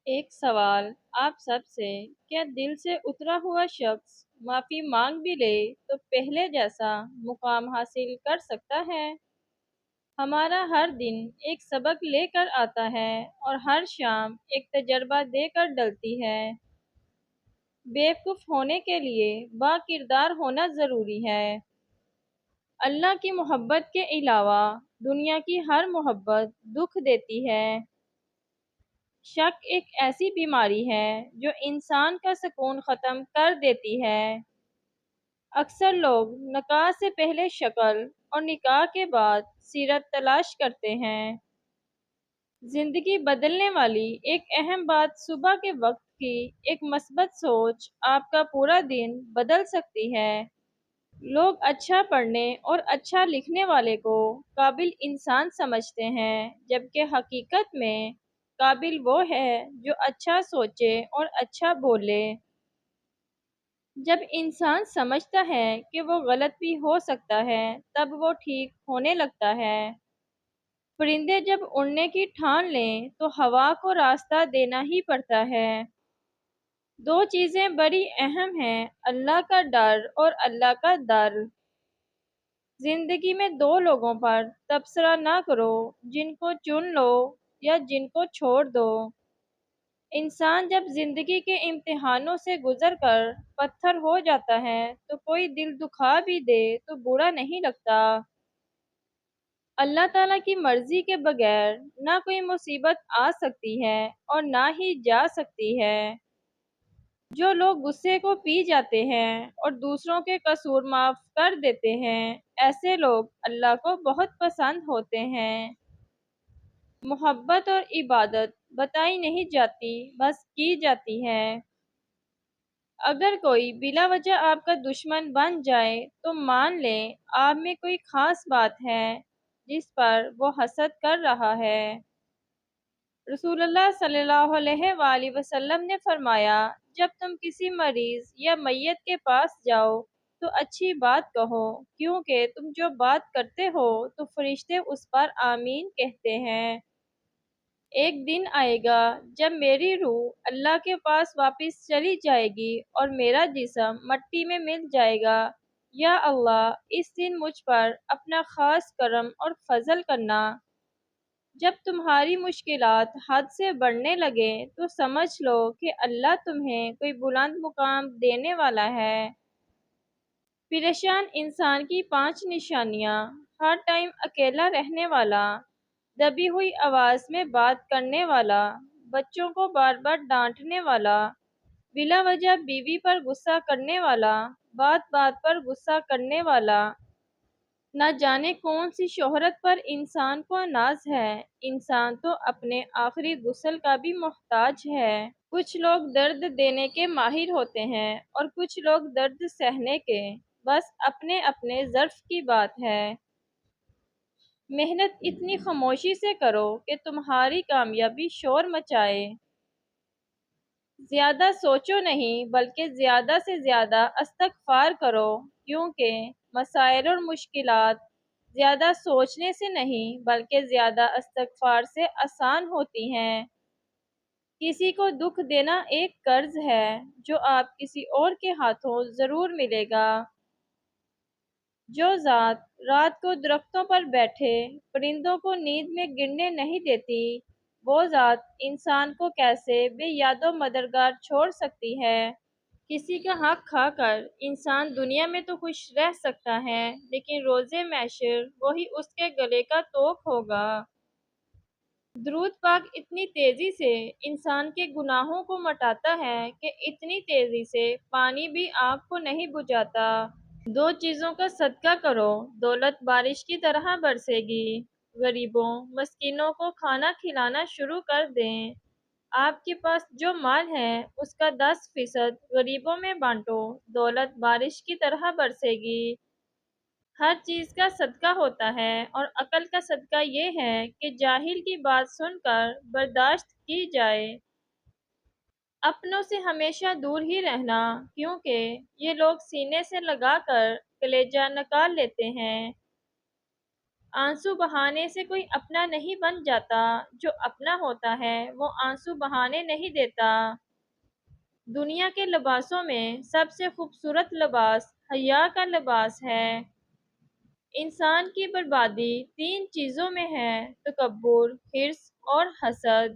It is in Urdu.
ایک سوال آپ سب سے، کیا دل سے اترا ہوا شخص معافی مانگ بھی لے تو پہلے جیسا مقام حاصل کر سکتا ہے؟ ہمارا ہر دن ایک سبق لے کر آتا ہے اور ہر شام ایک تجربہ دے کر ڈلتی ہے۔ بیوقوف ہونے کے لیے با کردار ہونا ضروری ہے۔ اللہ کی محبت کے علاوہ دنیا کی ہر محبت دکھ دیتی ہے۔ شک ایک ایسی بیماری ہے جو انسان کا سکون ختم کر دیتی ہے۔ اکثر لوگ نکاح سے پہلے شکل اور نکاح کے بعد سیرت تلاش کرتے ہیں۔ زندگی بدلنے والی ایک اہم بات صبح کے وقت کی ایک مثبت سوچ آپ کا پورا دن بدل سکتی ہے۔ لوگ اچھا پڑھنے اور اچھا لکھنے والے کو قابل انسان سمجھتے ہیں، جبکہ حقیقت میں قابل وہ ہے جو اچھا سوچے اور اچھا بولے۔ جب انسان سمجھتا ہے کہ وہ غلط بھی ہو سکتا ہے، تب وہ ٹھیک ہونے لگتا ہے۔ پرندے جب اڑنے کی ٹھان لیں تو ہوا کو راستہ دینا ہی پڑتا ہے۔ دو چیزیں بڑی اہم ہیں، اللہ کا ڈر اور اللہ کا در۔ زندگی میں دو لوگوں پر تبصرہ نہ کرو، جن کو چن لو یا جن کو چھوڑ دو۔ انسان جب زندگی کے امتحانوں سے گزر کر پتھر ہو جاتا ہے تو کوئی دل دکھا بھی دے تو برا نہیں لگتا۔ اللہ تعالیٰ کی مرضی کے بغیر نہ کوئی مصیبت آ سکتی ہے اور نہ ہی جا سکتی ہے۔ جو لوگ غصے کو پی جاتے ہیں اور دوسروں کے قصور معاف کر دیتے ہیں، ایسے لوگ اللہ کو بہت پسند ہوتے ہیں۔ محبت اور عبادت بتائی نہیں جاتی، بس کی جاتی ہے۔ اگر کوئی بلا وجہ آپ کا دشمن بن جائے تو مان لیں آپ میں کوئی خاص بات ہے جس پر وہ حسد کر رہا ہے۔ رسول اللہ صلی اللہ علیہ وآلہ وسلم نے فرمایا، جب تم کسی مریض یا میت کے پاس جاؤ تو اچھی بات کہو، کیونکہ تم جو بات کرتے ہو تو فرشتے اس پر آمین کہتے ہیں۔ ایک دن آئے گا جب میری روح اللہ کے پاس واپس چلی جائے گی اور میرا جسم مٹی میں مل جائے گا۔ یا اللہ، اس دن مجھ پر اپنا خاص کرم اور فضل کرنا۔ جب تمہاری مشکلات حد سے بڑھنے لگیں تو سمجھ لو کہ اللہ تمہیں کوئی بلند مقام دینے والا ہے۔ پریشان انسان کی 5 نشانیاں: ہر ٹائم اکیلا رہنے والا، دبی ہوئی آواز میں بات کرنے والا، بچوں کو بار بار ڈانٹنے والا، بلا وجہ بیوی پر غصہ کرنے والا، بات بات پر غصہ کرنے والا۔ نہ جانے کون سی شہرت پر انسان کو ناز ہے، انسان تو اپنے آخری غسل کا بھی محتاج ہے۔ کچھ لوگ درد دینے کے ماہر ہوتے ہیں اور کچھ لوگ درد سہنے کے، بس اپنے اپنے ظرف کی بات ہے۔ محنت اتنی خاموشی سے کرو کہ تمہاری کامیابی شور مچائے۔ زیادہ سوچو نہیں بلکہ زیادہ سے زیادہ استغفار کرو، کیونکہ مسائل اور مشکلات زیادہ سوچنے سے نہیں بلکہ زیادہ استغفار سے آسان ہوتی ہیں۔ کسی کو دکھ دینا ایک قرض ہے جو آپ کسی اور کے ہاتھوں ضرور ملے گا۔ جو ذات رات کو درختوں پر بیٹھے پرندوں کو نیند میں گرنے نہیں دیتی، وہ ذات انسان کو کیسے بے یاد و مددگار چھوڑ سکتی ہے۔ کسی کا حق کھا کر انسان دنیا میں تو خوش رہ سکتا ہے، لیکن روز محشر وہی اس کے گلے کا توق ہوگا۔ درود پاک اتنی تیزی سے انسان کے گناہوں کو مٹاتا ہے کہ اتنی تیزی سے پانی بھی آگ کو نہیں بجھاتا۔ 2 چیزوں کا صدقہ کرو، دولت بارش کی طرح برسے گی۔ غریبوں مسکینوں کو کھانا کھلانا شروع کر دیں۔ آپ کے پاس جو مال ہے اس کا 10% غریبوں میں بانٹو، دولت بارش کی طرح برسے گی۔ ہر چیز کا صدقہ ہوتا ہے اور عقل کا صدقہ یہ ہے کہ جاہل کی بات سن کر برداشت کی جائے۔ اپنوں سے ہمیشہ دور ہی رہنا، کیونکہ یہ لوگ سینے سے لگا کر کلیجہ نکال لیتے ہیں۔ آنسو بہانے سے کوئی اپنا نہیں بن جاتا، جو اپنا ہوتا ہے وہ آنسو بہانے نہیں دیتا۔ دنیا کے لباسوں میں سب سے خوبصورت لباس حیا کا لباس ہے۔ انسان کی بربادی تین چیزوں میں ہے: تکبر، حرص اور حسد۔